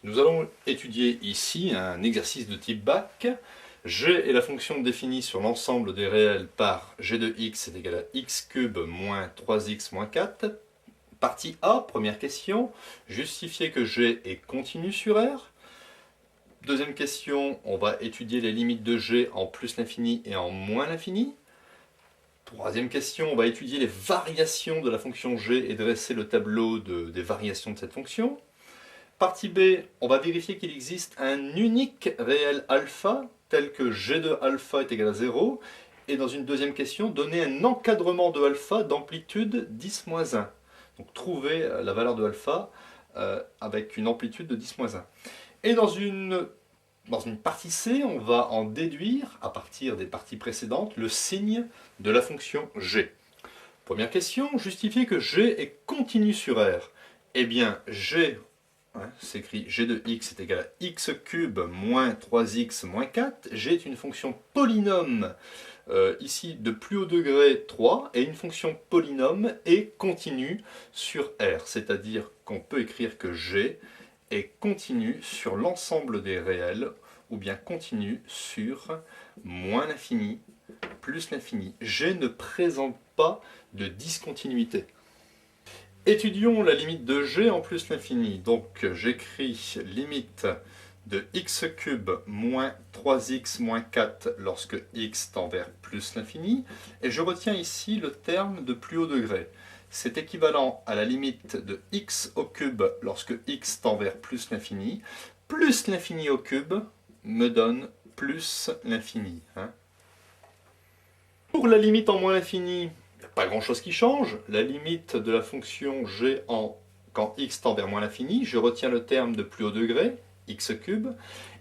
Nous allons étudier ici un exercice de type bac. G est la fonction définie sur l'ensemble des réels par g de x est égal à x cube moins 3x moins 4. Partie A, première question, justifier que G est continu sur R. Deuxième question, on va étudier les limites de G en plus l'infini et en moins l'infini. Troisième question, on va étudier les variations de la fonction G et dresser le tableau des variations de cette fonction. Partie B, on va vérifier qu'il existe un unique réel alpha, tel que G de alpha est égal à 0. Et dans une deuxième question, donner un encadrement de alpha d'amplitude 10-1. Donc trouver la valeur de alpha avec une amplitude de 10-1. Et dans une partie C, on va en déduire, à partir des parties précédentes, le signe de la fonction G. Première question, justifier que G est continu sur R. Eh bien, G, s'écrit G de x est égal à x cube moins 3x moins 4. G est une fonction polynôme, ici de plus haut degré 3, et une fonction polynôme est continue sur R. C'est-à-dire qu'on peut écrire que G est continu sur l'ensemble des réels, ou bien continu sur moins l'infini plus l'infini. G ne présente pas de discontinuité. Étudions la limite de G en plus l'infini. Donc j'écris limite de x cube moins 3x moins 4 lorsque x tend vers plus l'infini. Et je retiens ici le terme de plus haut degré. C'est équivalent à la limite de x au cube lorsque x tend vers plus l'infini au cube me donne plus l'infini. Pour la limite en moins l'infini, il n'y a pas grand chose qui change. La limite de la fonction g quand x tend vers moins l'infini, je retiens le terme de plus haut degré, x cube,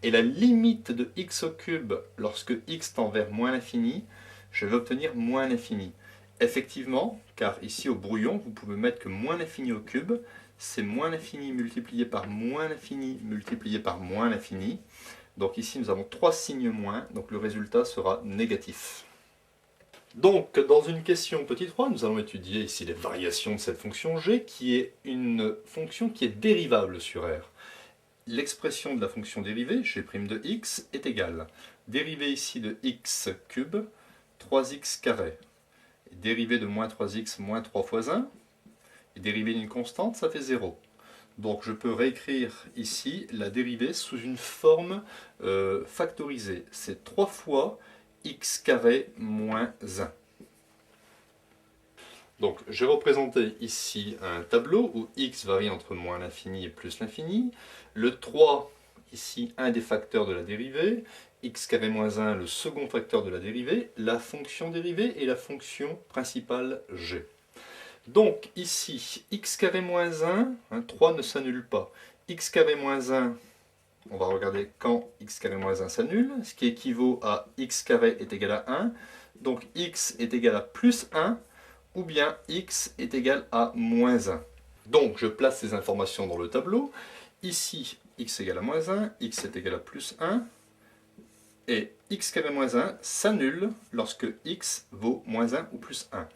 et la limite de x au cube lorsque x tend vers moins l'infini, je vais obtenir moins l'infini. Effectivement, car ici au brouillon, vous pouvez mettre que moins l'infini au cube, c'est moins l'infini multiplié par moins l'infini multiplié par moins l'infini. Donc ici nous avons 3 signes moins, donc le résultat sera négatif. Donc dans une question petit 3, nous allons étudier ici les variations de cette fonction g, qui est une fonction qui est dérivable sur R. L'expression de la fonction dérivée, g' de x, est égale dérivée ici de x cube, 3x carré. Dérivée de moins 3x moins 3 fois 1, et dérivée d'une constante, ça fait 0. Donc je peux réécrire ici la dérivée sous une forme factorisée. C'est 3 fois x carré moins 1. Donc j'ai représenté ici un tableau où x varie entre moins l'infini et plus l'infini. Le 3, ici, un des facteurs de la dérivée. X carré moins 1, le second facteur de la dérivée. La fonction dérivée et la fonction principale g. Donc ici, x carré moins 1, 3 ne s'annule pas. X carré moins 1, on va regarder quand x carré moins 1 s'annule, ce qui équivaut à x carré est égal à 1. Donc x est égal à plus 1, ou bien x est égal à moins 1. Donc je place ces informations dans le tableau. Ici, x égale à moins 1, x est égal à plus 1. Et x carré moins 1 s'annule lorsque x vaut moins 1 ou plus 1.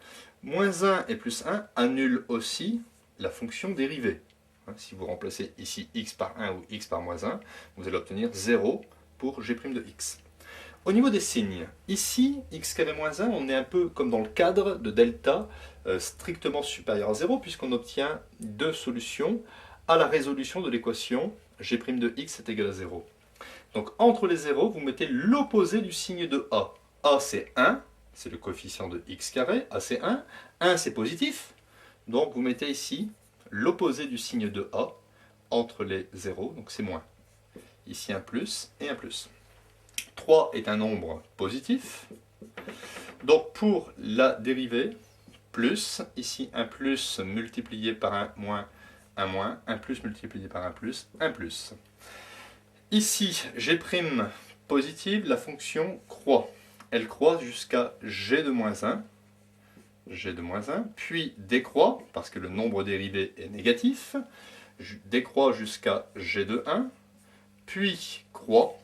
Moins 1 et plus 1 annulent aussi la fonction dérivée. Si vous remplacez ici x par 1 ou x par moins 1, vous allez obtenir 0 pour g' de x. Au niveau des signes, ici, x carré moins 1, on est un peu comme dans le cadre de delta strictement supérieur à 0, puisqu'on obtient deux solutions à la résolution de l'équation g' de x est égal à 0. Donc entre les zéros, vous mettez l'opposé du signe de a. A c'est 1, c'est le coefficient de x carré, a c'est 1. 1 c'est positif, donc vous mettez ici l'opposé du signe de a entre les zéros, donc c'est moins. Ici un plus et un plus. 3 est un nombre positif, donc pour la dérivée, plus, ici un plus multiplié par un moins, un plus multiplié par un plus, un plus. Ici, g' positive, la fonction croît. Elle croît jusqu'à g de moins 1, puis décroît, parce que le nombre dérivé est négatif, décroît jusqu'à g de 1, puis croît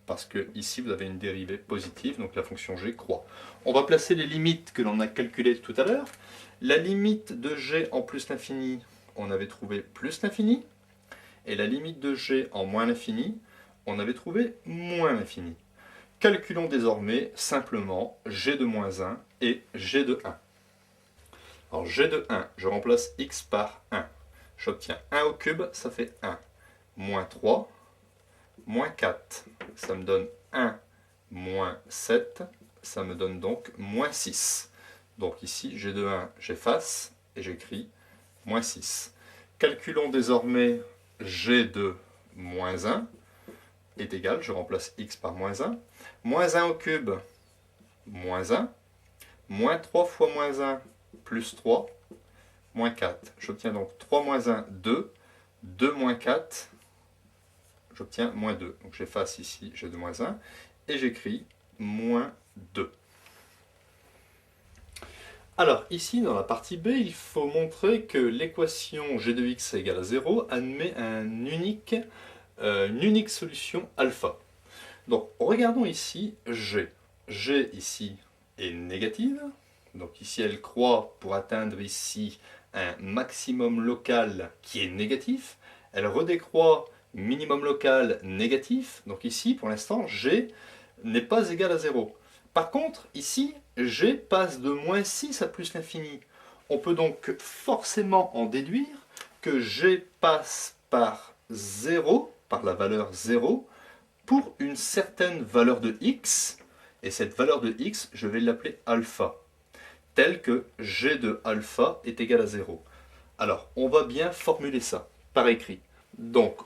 parce que ici vous avez une dérivée positive, donc la fonction g croît. On va placer les limites que l'on a calculées tout à l'heure. La limite de g en plus l'infini, on avait trouvé plus l'infini, et la limite de g en moins l'infini, on avait trouvé moins l'infini. Calculons désormais simplement g de moins 1 et g de 1. Alors g de 1, je remplace x par 1. J'obtiens 1 au cube, ça fait 1. Moins 3, moins 4. Ça me donne 1 moins 7. Ça me donne donc moins 6. Donc ici, g de 1, j'efface et j'écris moins 6. Calculons désormais g de moins 1 est égal, je remplace x par moins 1. Moins 1 au cube, moins 1. Moins 3 fois moins 1, plus 3, moins 4. J'obtiens donc 3 moins 1, 2. 2 moins 4, j'obtiens moins 2. Donc j'efface ici g de moins 1 et j'écris moins 2. Alors ici dans la partie B, il faut montrer que l'équation g de x égale à 0 admet une unique solution alpha. Donc regardons ici g. G ici est négative. Donc ici elle croît pour atteindre ici un maximum local qui est négatif. Elle redécroît minimum local négatif. Donc ici pour l'instant g n'est pas égal à 0. Par contre ici g passe de moins 6 à plus l'infini. On peut donc forcément en déduire que g passe par 0, par la valeur 0, pour une certaine valeur de x, et cette valeur de x, je vais l'appeler alpha, telle que g de alpha est égal à 0. Alors, on va bien formuler ça par écrit. Donc,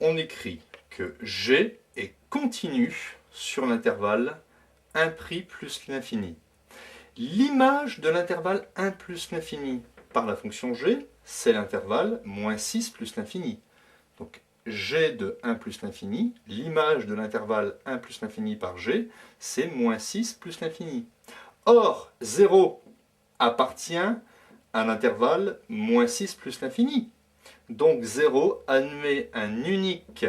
on écrit que g est continu sur l'intervalle 1' plus l'infini. L'image de l'intervalle 1 plus l'infini par la fonction g, c'est l'intervalle moins 6 plus l'infini. Donc, g de 1 plus l'infini, l'image de l'intervalle 1 plus l'infini par g, c'est moins 6 plus l'infini. Or, 0 appartient à l'intervalle moins 6 plus l'infini. Donc 0 admet un unique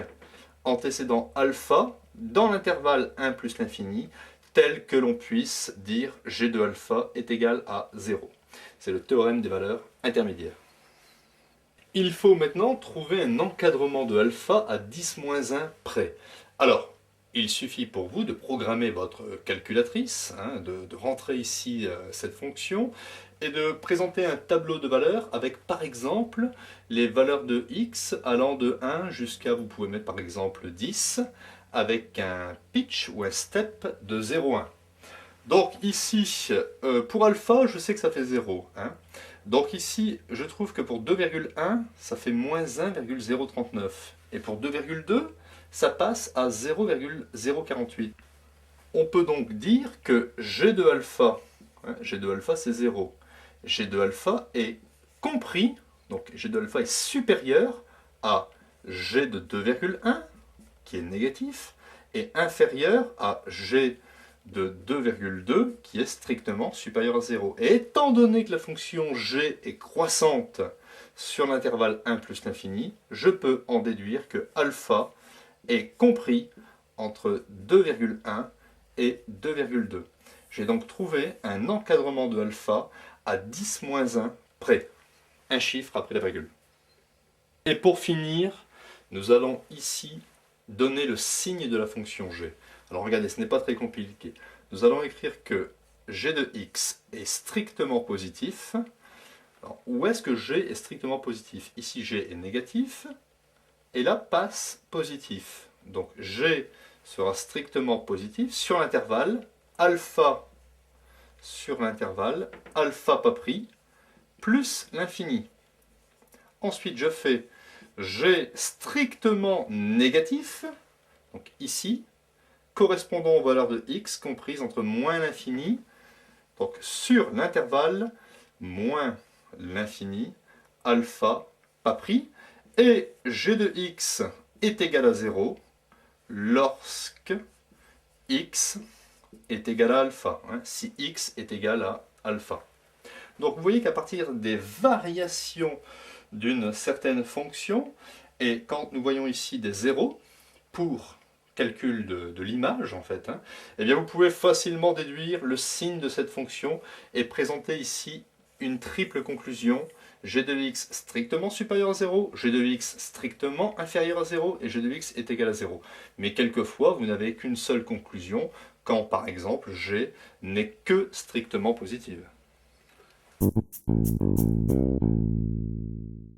antécédent alpha dans l'intervalle 1 plus l'infini, tel que l'on puisse dire g de alpha est égal à 0. C'est le théorème des valeurs intermédiaires. Il faut maintenant trouver un encadrement de alpha à 10-1 près. Alors, il suffit pour vous de programmer votre calculatrice, de rentrer ici cette fonction, et de présenter un tableau de valeurs avec par exemple les valeurs de x allant de 1 jusqu'à, vous pouvez mettre par exemple 10, avec un pitch ou un step de 0,1. Donc ici, pour alpha, je sais que ça fait 0. Donc ici, je trouve que pour 2,1, ça fait moins 1,039. Et pour 2,2, ça passe à 0,048. On peut donc dire que g de alpha, g de alpha c'est 0. G de alpha est compris, donc g de alpha est supérieur à g de 2,1, qui est négatif, et inférieur à g de 2,2 qui est strictement supérieur à 0. Et étant donné que la fonction g est croissante sur l'intervalle 1 plus l'infini, je peux en déduire que alpha est compris entre 2,1 et 2,2. J'ai donc trouvé un encadrement de alpha à 10-1 près, un chiffre après la virgule. Et pour finir, nous allons ici donner le signe de la fonction g. Alors regardez, ce n'est pas très compliqué. Nous allons écrire que g de x est strictement positif. Alors, où est-ce que g est strictement positif? Ici, g est négatif, et là, passe positif. Donc g sera strictement positif sur l'intervalle alpha sur l'intervalle alpha pas pris plus l'infini. Ensuite, je fais g strictement négatif, donc ici, correspondant aux valeurs de x comprises entre moins l'infini, donc sur l'intervalle moins l'infini, alpha pas pris, et g de x est égal à 0 lorsque x est égal à alpha, si x est égal à alpha. Donc vous voyez qu'à partir des variations d'une certaine fonction, et quand nous voyons ici des zéros, pour calcul de l'image en fait, hein, eh bien vous pouvez facilement déduire le signe de cette fonction et présenter ici une triple conclusion: g de x strictement supérieur à 0, g de x strictement inférieur à 0 et g de x est égal à 0. Mais quelquefois vous n'avez qu'une seule conclusion quand par exemple g n'est que strictement positive.